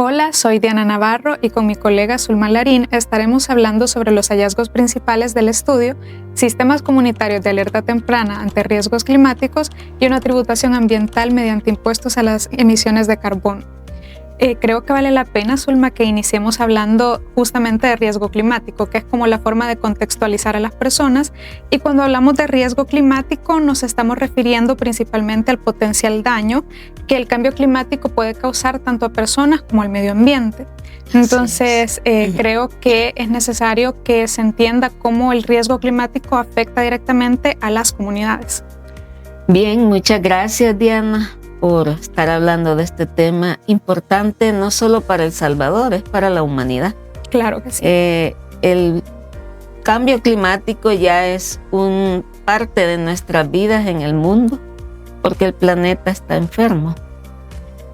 Hola, soy Diana Navarro y con mi colega Zulma Larín estaremos hablando sobre los hallazgos principales del estudio Sistemas comunitarios de alerta temprana ante riesgos climáticos y una tributación ambiental mediante impuestos a las emisiones de carbono. Creo que vale la pena, Zulma, que iniciemos hablando justamente de riesgo climático, que es como la forma de contextualizar a las personas. Y cuando hablamos de riesgo climático nos estamos refiriendo principalmente al potencial daño que el cambio climático puede causar tanto a personas como al medio ambiente. Entonces, creo que es necesario que se entienda cómo el riesgo climático afecta directamente a las comunidades. Bien, muchas gracias, Diana, por estar hablando de este tema importante, no solo para El Salvador, es para la humanidad. Claro que sí. El cambio climático ya es parte de nuestras vidas en el mundo, porque el planeta está enfermo.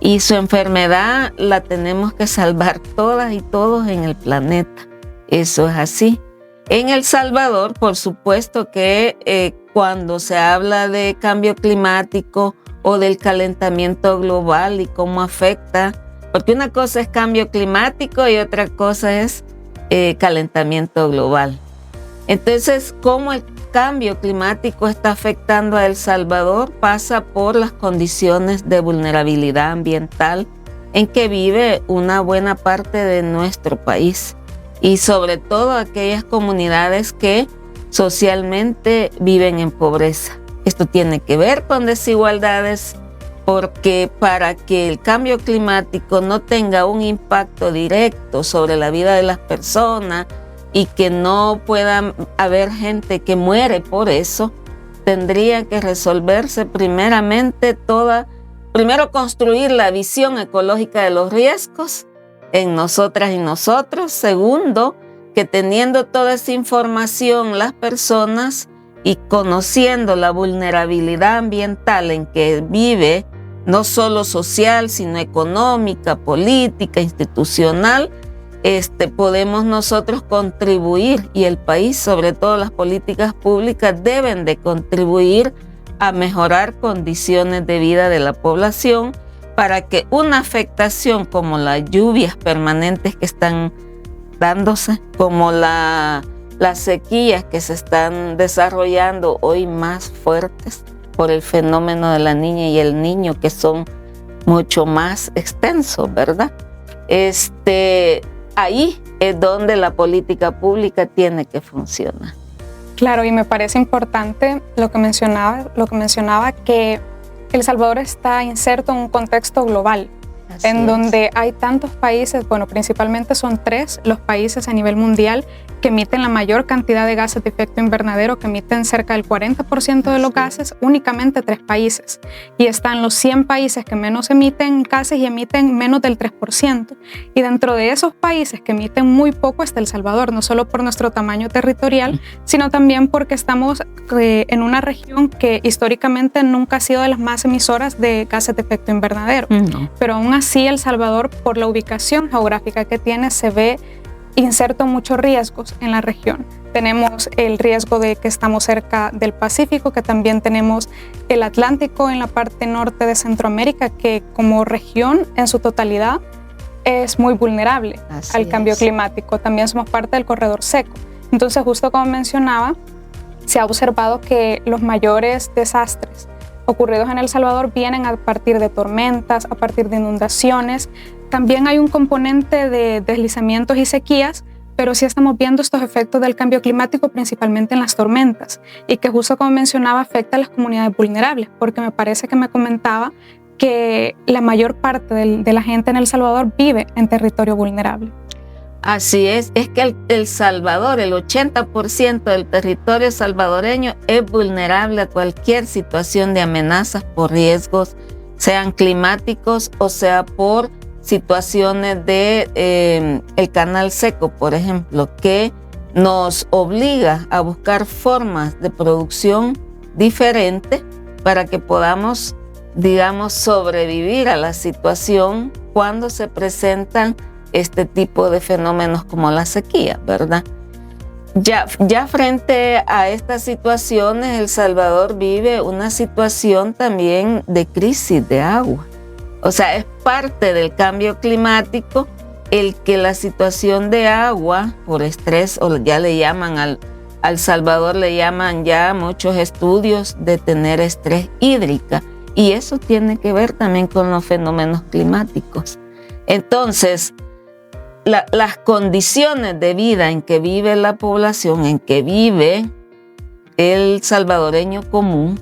Y su enfermedad la tenemos que salvar todas y todos en el planeta. Eso es así. En El Salvador, por supuesto que cuando se habla de cambio climático o del calentamiento global y cómo afecta, porque una cosa es cambio climático y otra cosa es calentamiento global. Entonces, cómo el cambio climático está afectando a El Salvador pasa por las condiciones de vulnerabilidad ambiental en que vive una buena parte de nuestro país y sobre todo aquellas comunidades que socialmente viven en pobreza. Esto tiene que ver con desigualdades porque para que el cambio climático no tenga un impacto directo sobre la vida de las personas y que no pueda haber gente que muere por eso, tendría que resolverse primero construir la visión ecológica de los riesgos en nosotras y nosotros. Segundo, que teniendo toda esa información las personas y conociendo la vulnerabilidad ambiental en que vive, no solo social, sino económica, política, institucional, podemos nosotros contribuir, y el país, sobre todo las políticas públicas, deben de contribuir a mejorar condiciones de vida de la población para que una afectación como las lluvias permanentes que están dándose, como las sequías que se están desarrollando hoy más fuertes por el fenómeno de la niña y el niño, que son mucho más extensos, ¿verdad? Ahí es donde la política pública tiene que funcionar. Claro, y me parece importante lo que mencionaba que El Salvador está inserto en un contexto global, donde hay tantos países, bueno, principalmente son 3 los países a nivel mundial que emiten la mayor cantidad de gases de efecto invernadero, que emiten cerca del 40% de los gases, únicamente 3 países. Y están los 100 países que menos emiten gases y emiten menos del 3%. Y dentro de esos países que emiten muy poco está El Salvador, no solo por nuestro tamaño territorial, sino también porque estamos en una región que históricamente nunca ha sido de las más emisoras de gases de efecto invernadero. Pero aún así El Salvador, por la ubicación geográfica que tiene, se ve inserto muchos riesgos en la región. Tenemos el riesgo de que estamos cerca del Pacífico, que también tenemos el Atlántico en la parte norte de Centroamérica, que como región en su totalidad es muy vulnerable al cambio climático. También somos parte del corredor seco. Entonces, justo como mencionaba, se ha observado que los mayores desastres ocurridos en El Salvador vienen a partir de tormentas, a partir de inundaciones. También hay un componente de deslizamientos y sequías, pero sí estamos viendo estos efectos del cambio climático principalmente en las tormentas, y que justo como mencionaba afecta a las comunidades vulnerables, porque me parece que me comentaba que la mayor parte de la gente en El Salvador vive en territorio vulnerable. Así es que El Salvador, el 80% del territorio salvadoreño es vulnerable a cualquier situación de amenazas por riesgos, sean climáticos o sea por situaciones de el canal seco, por ejemplo, que nos obliga a buscar formas de producción diferentes para que podamos, digamos, sobrevivir a la situación cuando se presentan este tipo de fenómenos como la sequía, ¿verdad? Ya frente a estas situaciones, El Salvador vive una situación también de crisis de agua. O sea, es parte del cambio climático el que la situación de agua por estrés, o ya le llaman al Salvador, le llaman ya muchos estudios de tener estrés hídrica, y eso tiene que ver también con los fenómenos climáticos. Entonces, las condiciones de vida en que vive la población, en que vive el salvadoreño común,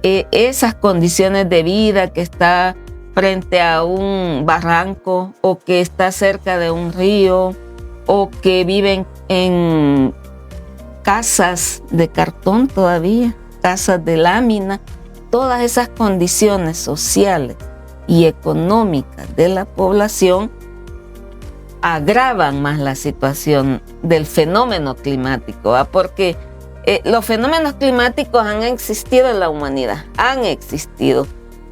esas condiciones de vida, que está frente a un barranco o que está cerca de un río o que viven en casas de cartón todavía, casas de lámina, todas esas condiciones sociales y económicas de la población agravan más la situación del fenómeno climático, ¿va? Porque los fenómenos climáticos han existido en la humanidad, han existido,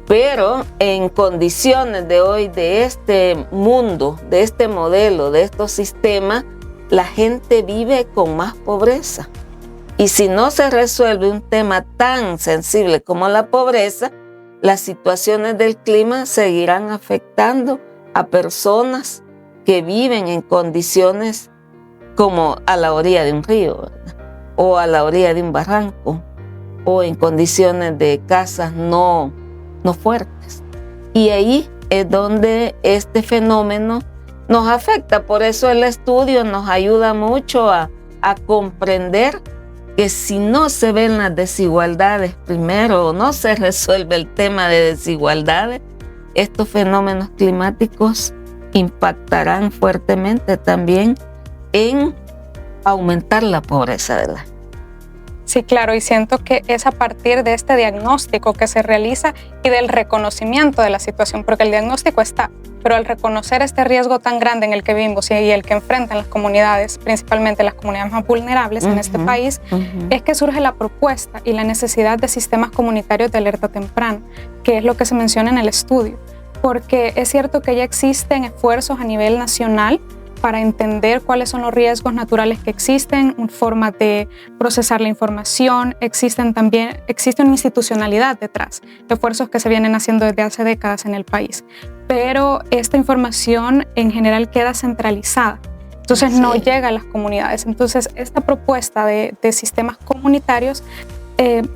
pero en condiciones de hoy, de este mundo, de este modelo, de estos sistemas, la gente vive con más pobreza. Y si no se resuelve un tema tan sensible como la pobreza, las situaciones del clima seguirán afectando a personas que viven en condiciones como a la orilla de un río, ¿verdad? O a la orilla de un barranco, o en condiciones de casas no fuertes. Y ahí es donde este fenómeno nos afecta. Por eso el estudio nos ayuda mucho a comprender que si no se ven las desigualdades primero, o no se resuelve el tema de desigualdades, estos fenómenos climáticos impactarán fuertemente también en aumentar la pobreza de la gente. Sí, claro, y siento que es a partir de este diagnóstico que se realiza y del reconocimiento de la situación, porque el diagnóstico está, pero al reconocer este riesgo tan grande en el que vivimos y el que enfrentan las comunidades, principalmente las comunidades más vulnerables en este país, es que surge la propuesta y la necesidad de sistemas comunitarios de alerta temprana, que es lo que se menciona en el estudio, porque es cierto que ya existen esfuerzos a nivel nacional para entender cuáles son los riesgos naturales que existen, formas de procesar la información, existe una institucionalidad detrás, esfuerzos que se vienen haciendo desde hace décadas en el país. Pero esta información en general queda centralizada, entonces no llega a las comunidades. Entonces esta propuesta de sistemas comunitarios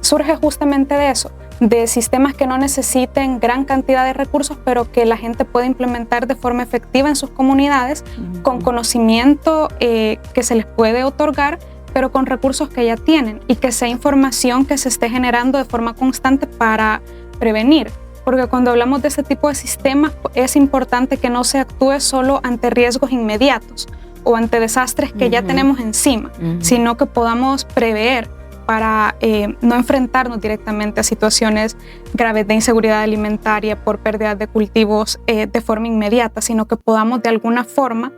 surge justamente de eso, de sistemas que no necesiten gran cantidad de recursos, pero que la gente puede implementar de forma efectiva en sus comunidades, con conocimiento que se les puede otorgar, pero con recursos que ya tienen, y que sea información que se esté generando de forma constante para prevenir. Porque cuando hablamos de este tipo de sistemas, es importante que no se actúe solo ante riesgos inmediatos o ante desastres que ya tenemos encima, sino que podamos prever para no enfrentarnos directamente a situaciones graves de inseguridad alimentaria por pérdida de cultivos de forma inmediata, sino que podamos de alguna forma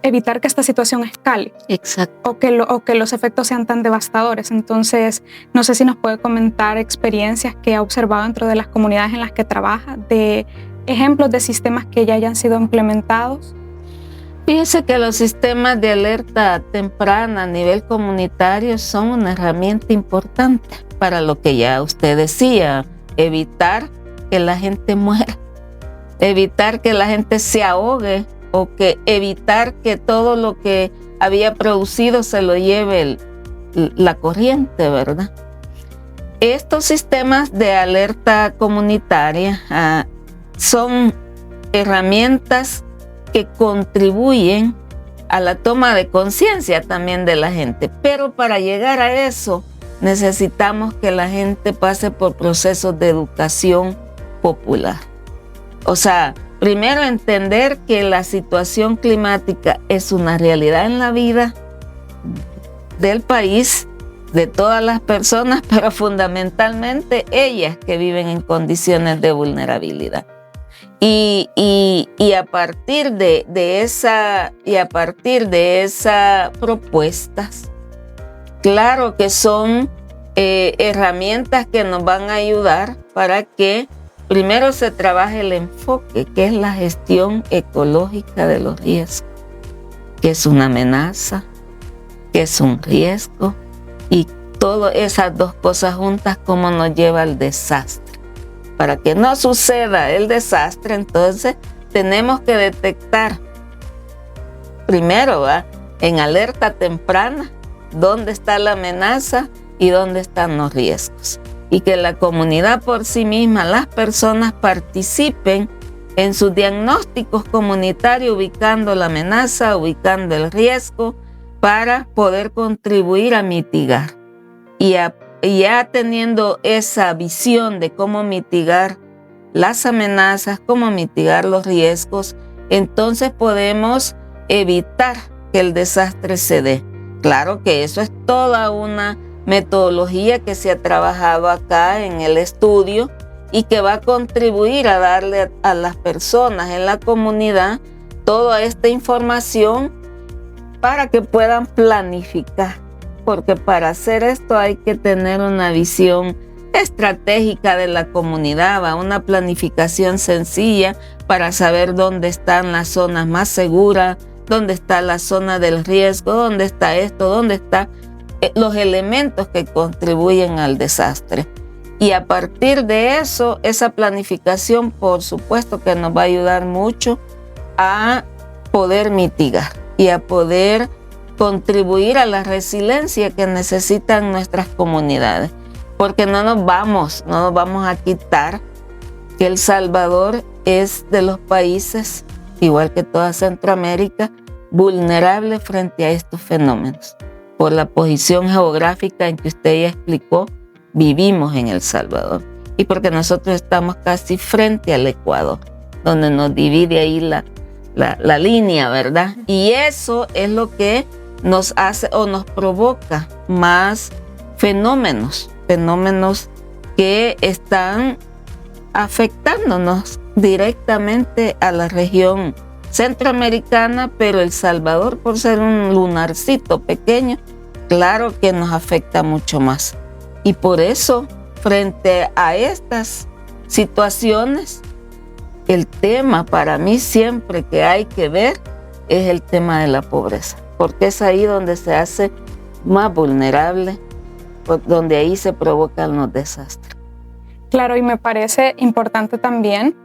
evitar que esta situación escale. Exacto. O que los efectos sean tan devastadores. Entonces, no sé si nos puede comentar experiencias que ha observado dentro de las comunidades en las que trabaja, de ejemplos de sistemas que ya hayan sido implementados. Fíjese que los sistemas de alerta temprana a nivel comunitario son una herramienta importante para lo que ya usted decía, evitar que la gente muera, evitar que la gente se ahogue, o que evitar que todo lo que había producido se lo lleve la corriente, ¿verdad? Estos sistemas de alerta comunitaria son herramientas que contribuyen a la toma de conciencia también de la gente. Pero para llegar a eso necesitamos que la gente pase por procesos de educación popular. O sea, primero entender que la situación climática es una realidad en la vida del país, de todas las personas, pero fundamentalmente ellas que viven en condiciones de vulnerabilidad. Y a partir de esas propuestas, claro que son herramientas que nos van a ayudar para que primero se trabaje el enfoque, que es la gestión ecológica de los riesgos, que es una amenaza, que es un riesgo, y todas esas dos cosas juntas, cómo nos lleva al desastre. para que no suceda el desastre, entonces tenemos que detectar primero, en alerta temprana, dónde está la amenaza y dónde están los riesgos. Y que la comunidad por sí misma, las personas participen en sus diagnósticos comunitarios, ubicando la amenaza, ubicando el riesgo, para poder contribuir a mitigar. Y ya teniendo esa visión de cómo mitigar las amenazas, cómo mitigar los riesgos, entonces podemos evitar que el desastre se dé. Claro que eso es toda una metodología que se ha trabajado acá en el estudio y que va a contribuir a darle a las personas en la comunidad toda esta información para que puedan planificar. Porque para hacer esto hay que tener una visión estratégica de la comunidad, una planificación sencilla para saber dónde están las zonas más seguras, dónde está la zona del riesgo, dónde está esto, dónde están los elementos que contribuyen al desastre. Y a partir de eso, esa planificación, por supuesto que nos va a ayudar mucho a poder mitigar y a poder contribuir a la resiliencia que necesitan nuestras comunidades. Porque no nos vamos a quitar que El Salvador es de los países, igual que toda Centroamérica, vulnerable frente a estos fenómenos. Por la posición geográfica en que usted ya explicó, vivimos en El Salvador. Y porque nosotros estamos casi frente al Ecuador, donde nos divide ahí la línea, ¿verdad? Y eso es lo que nos hace o nos provoca más fenómenos que están afectándonos directamente a la región centroamericana, pero El Salvador, por ser un lunarcito pequeño, claro que nos afecta mucho más. Y por eso, frente a estas situaciones, el tema para mí siempre que hay que ver es el tema de la pobreza, porque es ahí donde se hace más vulnerable, donde ahí se provocan los desastres. Claro, y me parece importante también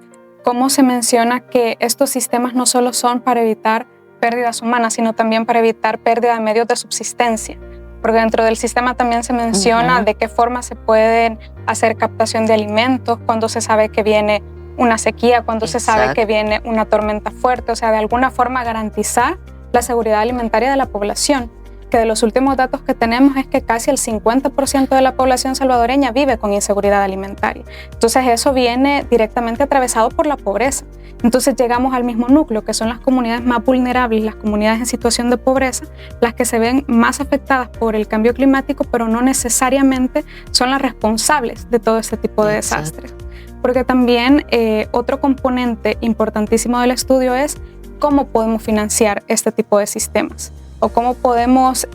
cómo se menciona que estos sistemas no solo son para evitar pérdidas humanas, sino también para evitar pérdida de medios de subsistencia. Porque dentro del sistema también se menciona de qué forma se pueden hacer captación de alimentos cuando se sabe que viene una sequía, cuando se sabe que viene una tormenta fuerte, o sea, de alguna forma garantizar la seguridad alimentaria de la población. Que de los últimos datos que tenemos es que casi el 50% de la población salvadoreña vive con inseguridad alimentaria. Entonces eso viene directamente atravesado por la pobreza. Entonces llegamos al mismo núcleo, que son las comunidades más vulnerables, las comunidades en situación de pobreza, las que se ven más afectadas por el cambio climático, pero no necesariamente son las responsables de todo este tipo de desastres. Porque también otro componente importantísimo del estudio es cómo podemos financiar este tipo de sistemas o cómo podemos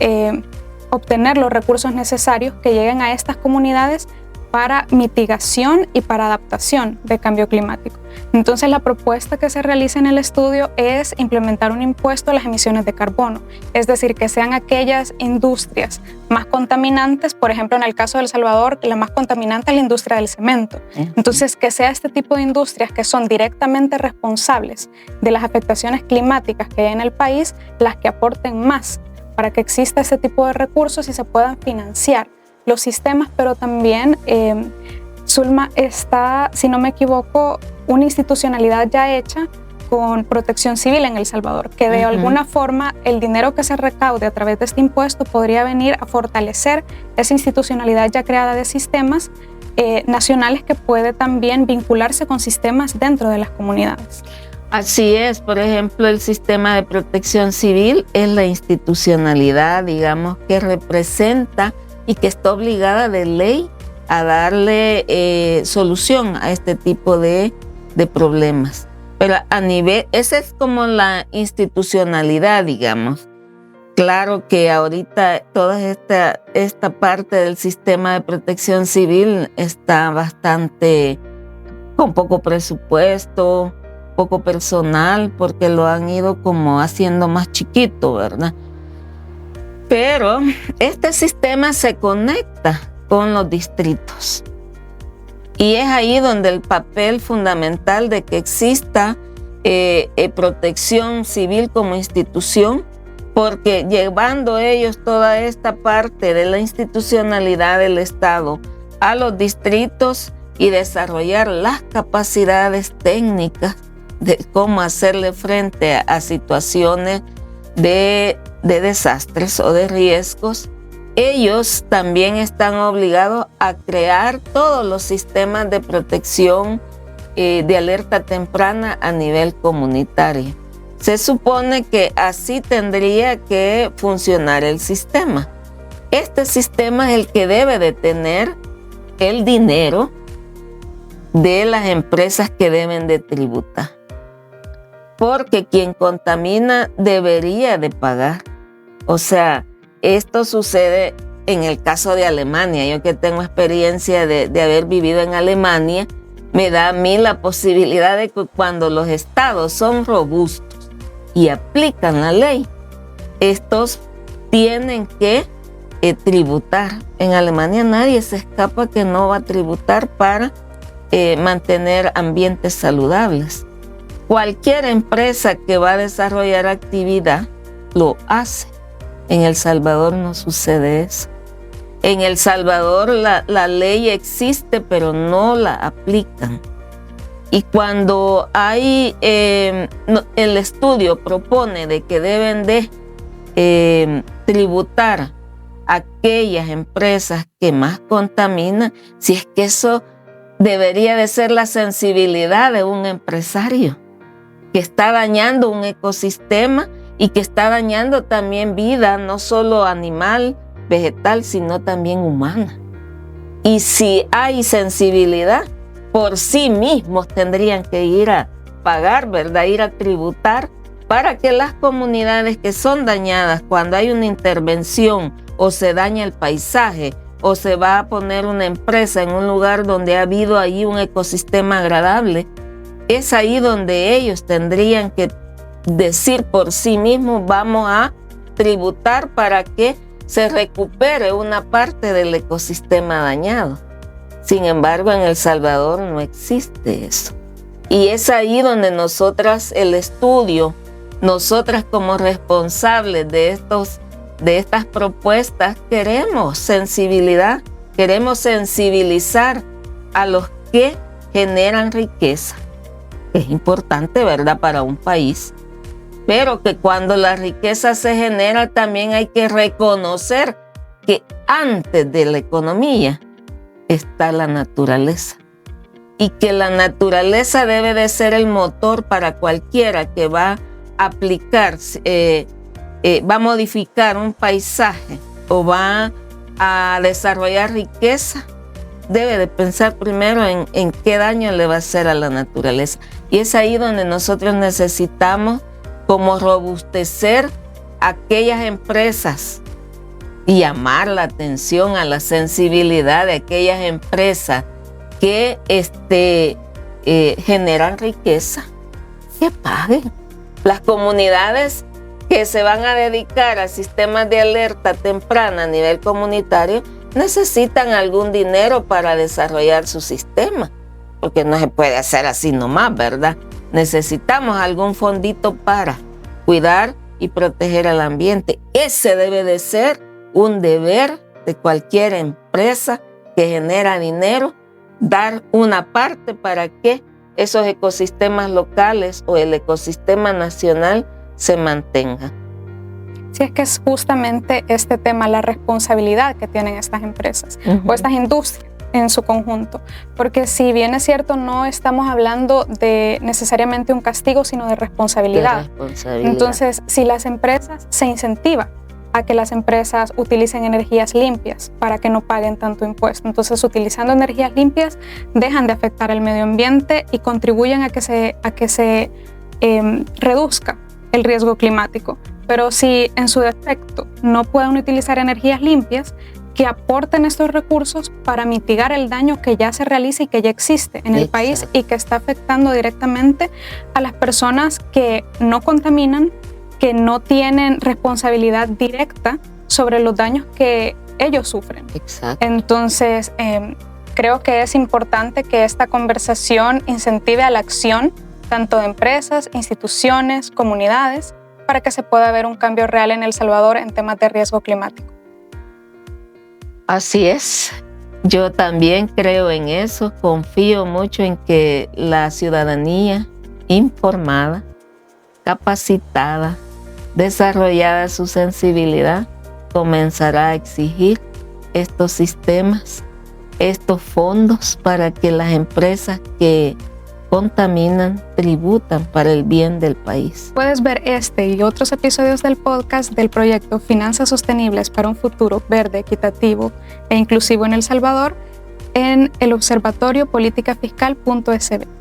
obtener los recursos necesarios que lleguen a estas comunidades para mitigación y para adaptación de cambio climático. Entonces, la propuesta que se realiza en el estudio es implementar un impuesto a las emisiones de carbono, es decir, que sean aquellas industrias más contaminantes, por ejemplo, en el caso de El Salvador, la más contaminante es la industria del cemento. Entonces, que sea este tipo de industrias que son directamente responsables de las afectaciones climáticas que hay en el país, las que aporten más para que exista ese tipo de recursos y se puedan financiar los sistemas, pero también Zulma está, si no me equivoco, una institucionalidad ya hecha con Protección Civil en El Salvador, que de alguna forma el dinero que se recaude a través de este impuesto podría venir a fortalecer esa institucionalidad ya creada de sistemas nacionales que puede también vincularse con sistemas dentro de las comunidades. Así es, por ejemplo, el sistema de protección civil es la institucionalidad, digamos, que representa y que está obligada de ley a darle solución a este tipo de problemas. Pero a nivel, esa es como la institucionalidad, digamos. Claro que ahorita toda esta parte del sistema de protección civil está bastante, con poco presupuesto, poco personal, porque lo han ido como haciendo más chiquito, ¿verdad? Pero este sistema se conecta con los distritos Y es ahí donde el papel fundamental de que exista protección civil como institución, porque llevando ellos toda esta parte de la institucionalidad del Estado a los distritos y desarrollar las capacidades técnicas de cómo hacerle frente a situaciones de desastres o de riesgos, ellos también están obligados a crear todos los sistemas de protección de alerta temprana a nivel comunitario. Se supone que así tendría que funcionar el sistema. Este sistema es el que debe de tener el dinero de las empresas que deben de tributar. Porque quien contamina debería de pagar. O sea, esto sucede en el caso de Alemania. Yo que tengo experiencia de haber vivido en Alemania, me da a mí la posibilidad de que cuando los estados son robustos y aplican la ley, estos tienen que tributar. En Alemania nadie se escapa que no va a tributar para mantener ambientes saludables. Cualquier empresa que va a desarrollar actividad lo hace. En El Salvador no sucede eso. En El Salvador la ley existe, pero no la aplican. Y cuando hay el estudio propone de que deben de tributar aquellas empresas que más contaminan, si es que eso debería de ser la sensibilidad de un empresario que está dañando un ecosistema y que está dañando también vida, no solo animal, vegetal, sino también humana. Y si hay sensibilidad, por sí mismos tendrían que ir a pagar, ¿verdad? Ir a tributar para que las comunidades que son dañadas cuando hay una intervención o se daña el paisaje o se va a poner una empresa en un lugar donde ha habido ahí un ecosistema agradable, es ahí donde ellos tendrían que decir por sí mismos, vamos a tributar para que se recupere una parte del ecosistema dañado. Sin embargo, en El Salvador no existe eso. Y es ahí donde nosotras, el estudio, nosotras como responsables de estas propuestas, queremos sensibilidad, queremos sensibilizar a los que generan riqueza. Es importante, ¿verdad?, para un país. Pero que cuando la riqueza se genera también hay que reconocer que antes de la economía está la naturaleza. Y que la naturaleza debe de ser el motor para cualquiera que va a aplicar, va a modificar un paisaje o va a desarrollar riqueza. Debe de pensar primero en qué daño le va a hacer a la naturaleza. Y es ahí donde nosotros necesitamos como robustecer aquellas empresas y llamar la atención a la sensibilidad de aquellas empresas que generan riqueza, que paguen. Las comunidades que se van a dedicar a sistemas de alerta temprana a nivel comunitario necesitan algún dinero para desarrollar su sistema, porque no se puede hacer así nomás, ¿verdad? Necesitamos algún fondito para cuidar y proteger el ambiente. Ese debe de ser un deber de cualquier empresa que genera dinero, dar una parte para que esos ecosistemas locales o el ecosistema nacional se mantengan. Sí, es que es justamente este tema, la responsabilidad que tienen estas empresas o estas industrias en su conjunto, porque si bien es cierto, no estamos hablando de necesariamente un castigo, sino de responsabilidad. Entonces, si las empresas se incentiva a que las empresas utilicen energías limpias para que no paguen tanto impuesto, entonces utilizando energías limpias dejan de afectar el medio ambiente y contribuyen a que se reduzca el riesgo climático. Pero si en su defecto no pueden utilizar energías limpias, que aporten estos recursos para mitigar el daño que ya se realiza y que ya existe en el país y que está afectando directamente a las personas que no contaminan, que no tienen responsabilidad directa sobre los daños que ellos sufren. Exacto. Entonces, creo que es importante que esta conversación incentive a la acción, tanto de empresas, instituciones, comunidades, para que se pueda ver un cambio real en El Salvador en temas de riesgo climático. Así es. Yo también creo en eso. Confío mucho en que la ciudadanía informada, capacitada, desarrollada su sensibilidad, comenzará a exigir estos sistemas, estos fondos para que las empresas que contaminan tributan para el bien del país. Puedes ver este y otros episodios del podcast del proyecto Finanzas Sostenibles para un Futuro Verde, Equitativo e Inclusivo en El Salvador en el observatoriopolíticafiscal.sb.